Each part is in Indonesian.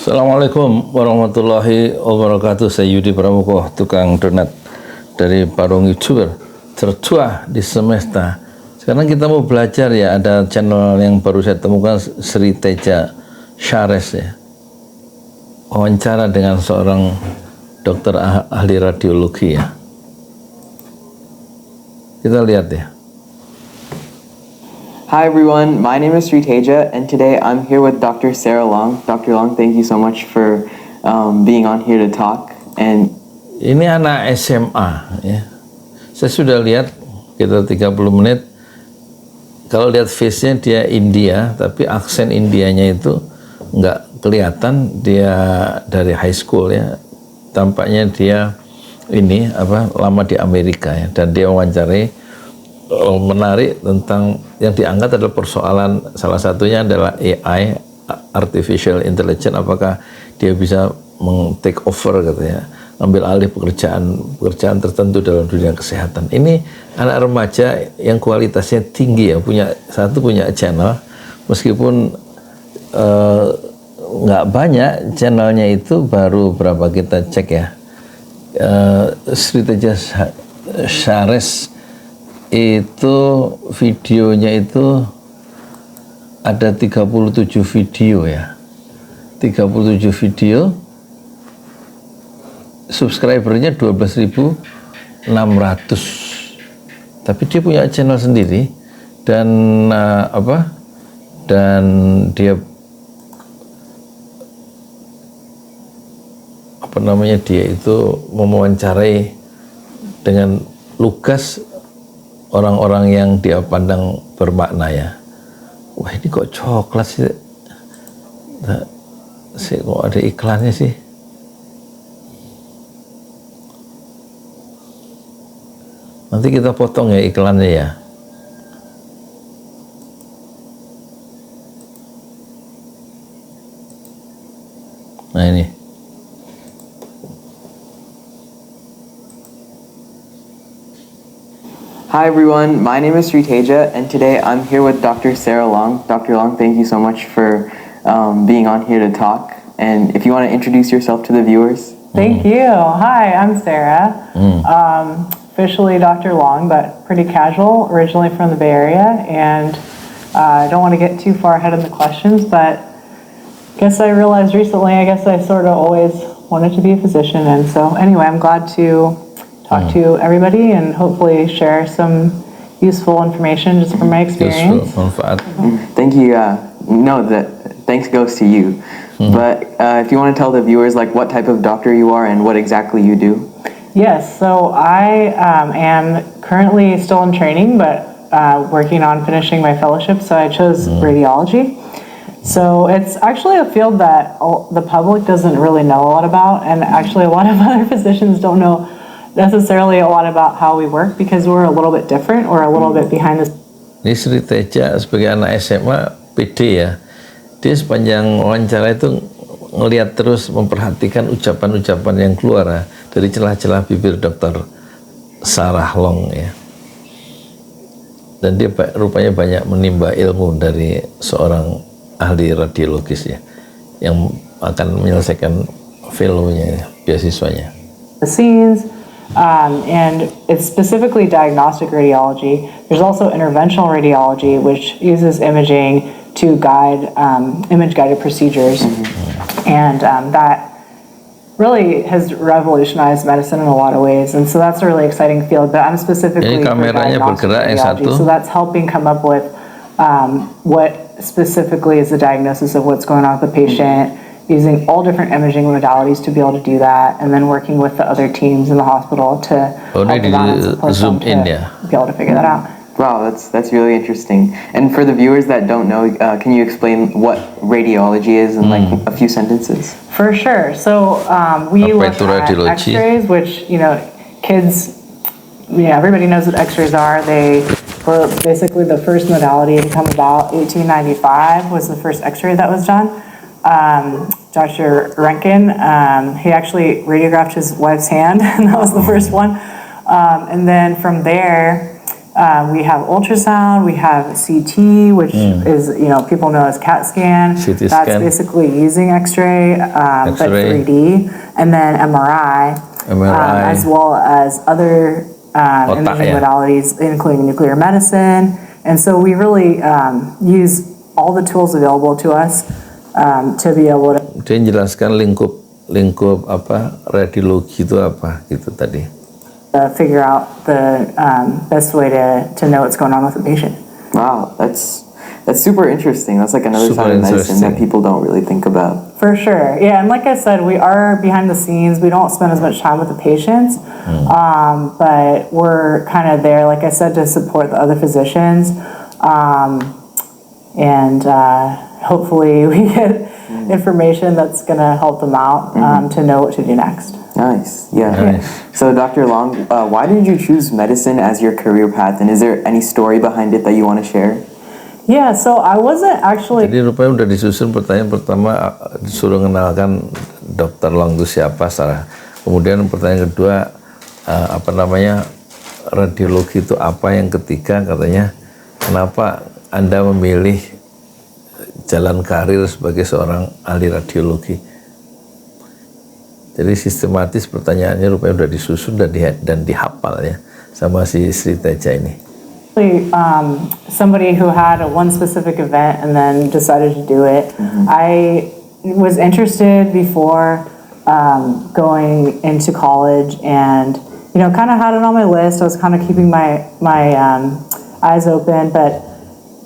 Assalamualaikum warahmatullahi wabarakatuh. Saya Yudi Pramuko, tukang donat dari Parung YouTuber tertua di semesta. Sekarang kita mau belajar ya, ada channel yang baru saya temukan, Sri Teja Shares ya. Wawancara dengan seorang dokter ahli radiologi ya. Kita lihat ya. Hi everyone, my name is Sri Teja and today I'm here with Dr. Sarah Long. Dr. Long, thank you so much for being on here to talk. And ini anak SMA ya. Saya sudah lihat kita 30 menit. Kalau lihat face-nya dia India, tapi aksen Indianya itu nggak kelihatan dia dari high school ya. Tampaknya dia ini lama di Amerika ya, dan dia wawancarai menarik tentang yang diangkat adalah persoalan, salah satunya adalah AI, artificial intelligence, apakah dia bisa take over katanya, ambil alih pekerjaan tertentu dalam dunia kesehatan. Ini anak remaja yang kualitasnya tinggi ya, punya channel, meskipun nggak banyak channelnya, itu baru berapa kita cek ya, Sri Teja Shares itu videonya itu ada 37 video ya, 37 video, subscribernya 12.600, tapi dia punya channel sendiri dan dan dia dia itu mewawancarai dengan lugas orang-orang yang dia pandang bermakna ya. Wah, ini kok coklat sih? Kok ada iklannya sih? Nanti kita potong ya iklannya ya. Nah ini. hi everyone, my name is Sri Teja and today I'm here with Dr. Sarah Long. Dr. Long, thank you so much for being on here to talk. And if you want to introduce yourself to the viewers. Thank you. Hi, I'm Sarah. Officially Dr. Long, but pretty casual, originally from the Bay Area. And I don't want to get too far ahead of the questions, but I guess I realized recently, I sort of always wanted to be a physician. And so anyway, I'm glad to talk to everybody and hopefully share some useful information just from my experience. Thank you. Thanks goes to you. But if you want to tell the viewers like what type of doctor you are and what exactly you do. Yes, so I am currently still in training, but working on finishing my fellowship, so I chose radiology. So it's actually a field that the public doesn't really know a lot about, and actually a lot of other physicians don't know necessarily a lot about how we work because we're a little bit different or a little bit behind the. Ini Sri Teja sebagai anak SMA PD ya, dia sepanjang wawancara itu ngelihat terus, memperhatikan ucapan-ucapan yang keluar ya, dari celah-celah bibir Dr. Sarah Long ya, dan dia rupanya banyak menimba ilmu dari seorang ahli radiologis ya, yang akan menyelesaikan fellow-nya, beasiswanya. The scenes. And it's specifically diagnostic radiology. There's also interventional radiology, which uses imaging to guide image-guided procedures. And that really has revolutionized medicine in a lot of ways. And so that's a really exciting field. But I'm specifically for diagnostic radiology. So that's helping come up with what specifically is the diagnosis of what's going on with the patient, using all different imaging modalities to be able to do that, and then working with the other teams in the hospital to help them out and support them to be able to figure that out. Wow, that's really interesting. And for the viewers that don't know, can you explain what radiology is in like a few sentences? For sure. So we look at X-rays, which kids, everybody knows what X-rays are. They were basically the first modality to come about. 1895 was the first X-ray that was done. Dr. Röntgen, he actually radiographed his wife's hand, and that was the first one. And then from there, We have ultrasound, we have CT, which is, people know as CAT scan. CT That's scan. basically using X-ray, but X-ray. 3D. And then MRI, as well as other imaging modalities, including nuclear medicine. And so we really use all the tools available to us to be able to. Dia jelaskan lingkup apa radiologi itu apa gitu tadi. Figure out the best way to know what's going on with the patient. Wow, that's super interesting. That's like another Super side of medicine that interesting. people don't really think about. For sure, yeah, and like I said, we are behind the scenes. We don't spend as much time with the patients, but we're kind of there, like I said, to support the other physicians, and hopefully we get information that's going to help them out to know what to do next. Nice, yeah. Nice. So Dr. Long, why did you choose medicine as your career path, and is there any story behind it that you want to share? Yeah, so I wasn't actually. Jadi rupanya udah disusun pertanyaan pertama disuruh mengenalkan Dr. Long itu siapa, Sarah. Kemudian pertanyaan kedua radiologi itu apa, yang ketiga katanya kenapa Anda memilih jalan karir sebagai seorang ahli radiologi. Jadi sistematis pertanyaannya rupanya udah disusun dan dihafal ya sama si Sri Teja ini. Somebody who had one specific event and then decided to do it. I was interested before going into college, and kind of had it on my list. I was kind of keeping my eyes open, but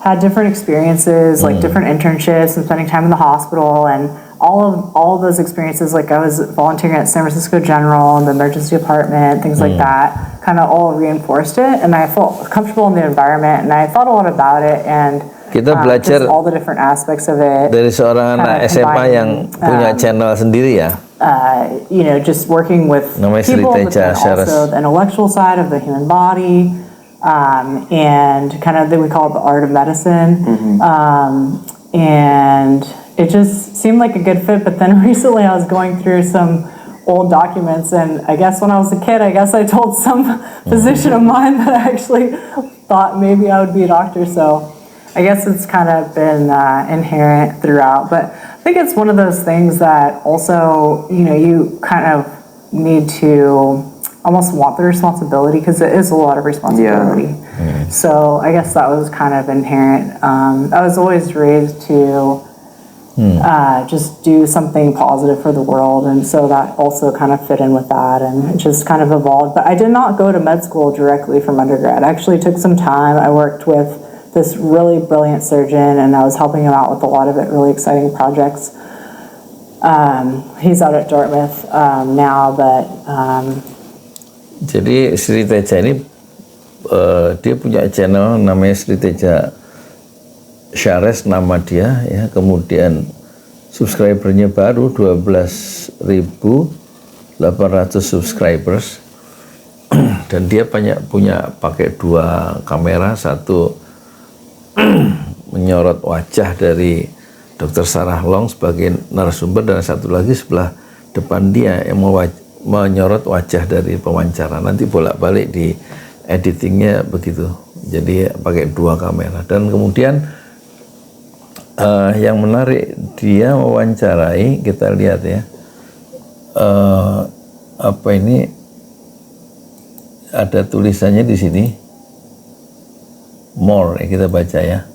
had different experiences, like different internships and spending time in the hospital, and all of those experiences, like I was volunteering at San Francisco General and the emergency department, things like that, kind of all reinforced it, and I felt comfortable in the environment, and I thought a lot about it, and Kita belajar just all the different aspects of it. dari seorang anak SMA yang punya channel sendiri ya. Just working with Namanya Sri people, but Teja then also the intellectual side of the human body, and kind of we call it the art of medicine, and it just seemed like a good fit. But then recently I was going through some old documents, and I guess when I was a kid, I told some physician of mine that I actually thought maybe I would be a doctor, so I guess it's kind of been inherent throughout. But I think it's one of those things that also, you kind of need to almost want the responsibility, because it is a lot of responsibility. Yeah. So I guess that was kind of inherent. I was always raised to just do something positive for the world, and so that also kind of fit in with that, and it just kind of evolved. But I did not go to med school directly from undergrad. I actually took some time. I worked with this really brilliant surgeon, and I was helping him out with a lot of really exciting projects. He's out at Dartmouth now, but jadi Sri Teja ini dia punya channel namanya Sri Teja Shares, nama dia ya. Kemudian subscribernya baru 12.800 subscribers dan dia punya pakai 2 kamera, satu menyorot wajah dari Dr. Sarah Long sebagai narasumber, dan satu lagi sebelah depan dia yang menyorot wajah dari pewawancara. Nanti bolak-balik di editingnya begitu, jadi pakai 2 kamera. Dan kemudian yang menarik, dia mewawancarai, kita lihat ya, ada tulisannya di sini, more ya, kita baca ya.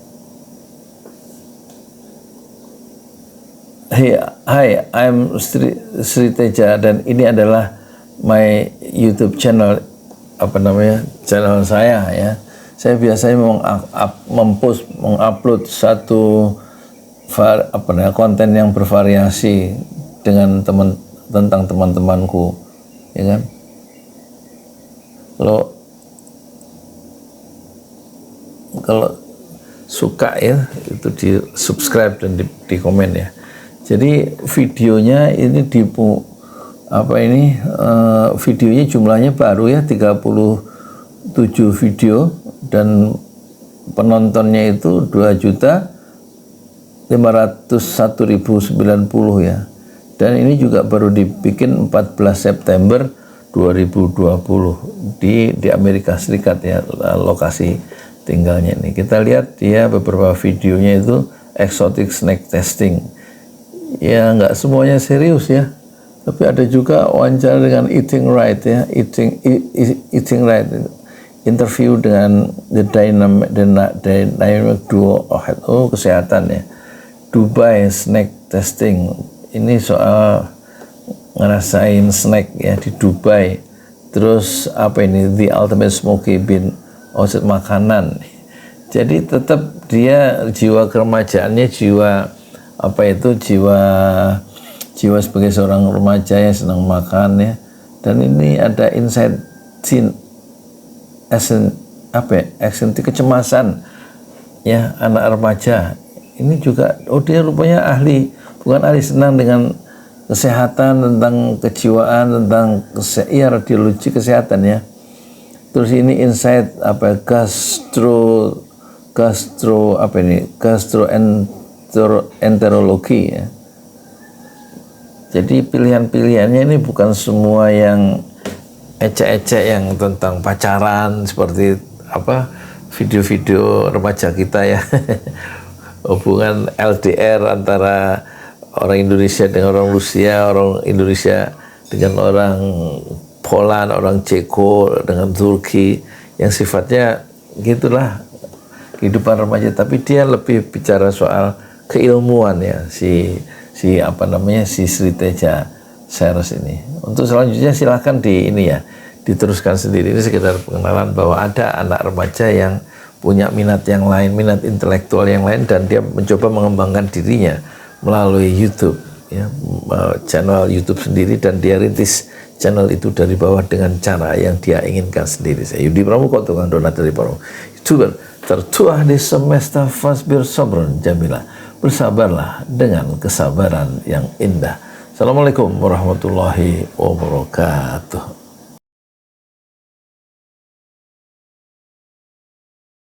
Hi, I'm Sri Teja, dan ini adalah my YouTube channel, channel saya ya. Saya biasanya mengupload satu konten yang bervariasi tentang teman-temanku, ya kan? Kalau suka ya, itu di subscribe dan di komen ya. Jadi videonya ini videonya jumlahnya baru ya, 37 video, dan penontonnya itu 2.501.090 ya. Dan ini juga baru dibikin 14 September 2020 di Amerika Serikat ya, lokasi tinggalnya ini. Kita lihat dia beberapa videonya itu exotic snack testing. Ya nggak semuanya serius ya, tapi ada juga wawancara dengan Eating Right ya, Eating Right, interview dengan the dynamic duo kesehatan ya, Dubai snack testing. Ini soal ngerasain snack ya di Dubai. Terus apa ini, the ultimate smoky bean, makanan. Jadi tetap dia jiwa keremajaannya, jiwa jiwa sebagai seorang remaja yang senang makan ya. Dan ini ada insight kecemasan ya anak remaja. Ini juga dia rupanya ahli, bukan ahli, senang dengan kesehatan, tentang kejiwaan, tentang radiologi kesehatan ya. Terus ini insight gastroenterologi ya. Jadi pilihan-pilihannya ini bukan semua yang ecek-ecek yang tentang pacaran seperti video-video remaja kita ya. Hubungan LDR antara orang Indonesia dengan orang Rusia, orang Indonesia dengan orang Poland, orang Ceko dengan Turki, yang sifatnya gitulah kehidupan remaja. Tapi dia lebih bicara soal keilmuan ya, si Sri Teja Cyrus ini. Untuk selanjutnya silahkan diteruskan sendiri. Ini sekedar pengenalan bahwa ada anak remaja yang punya minat yang lain, minat intelektual yang lain, dan dia mencoba mengembangkan dirinya melalui YouTube ya, channel YouTube sendiri, dan dia rintis channel itu dari bawah dengan cara yang dia inginkan sendiri. Saya Yudi Pramuko, tukang donat dari Pramuko, YouTuber tertua di semesta. Fasbir sabron jamila, bersabarlah dengan kesabaran yang indah. Assalamualaikum warahmatullahi wabarakatuh.